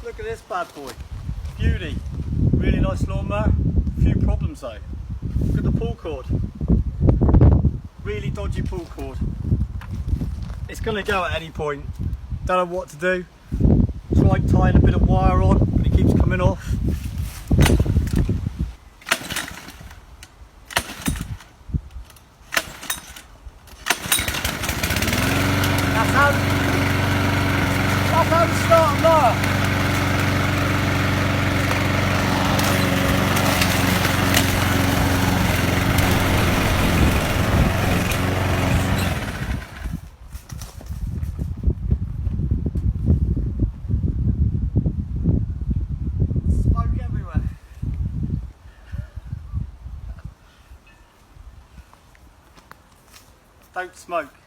Look at this bad boy. Beauty. Really nice lawnmower. Few problems though. Look at the pull cord. Really dodgy pull cord. It's going to go at any point. Don't know what to do. Tried tying a bit of wire on, but it keeps coming off. That's how to start a mower. Smoke everywhere. Don't smoke.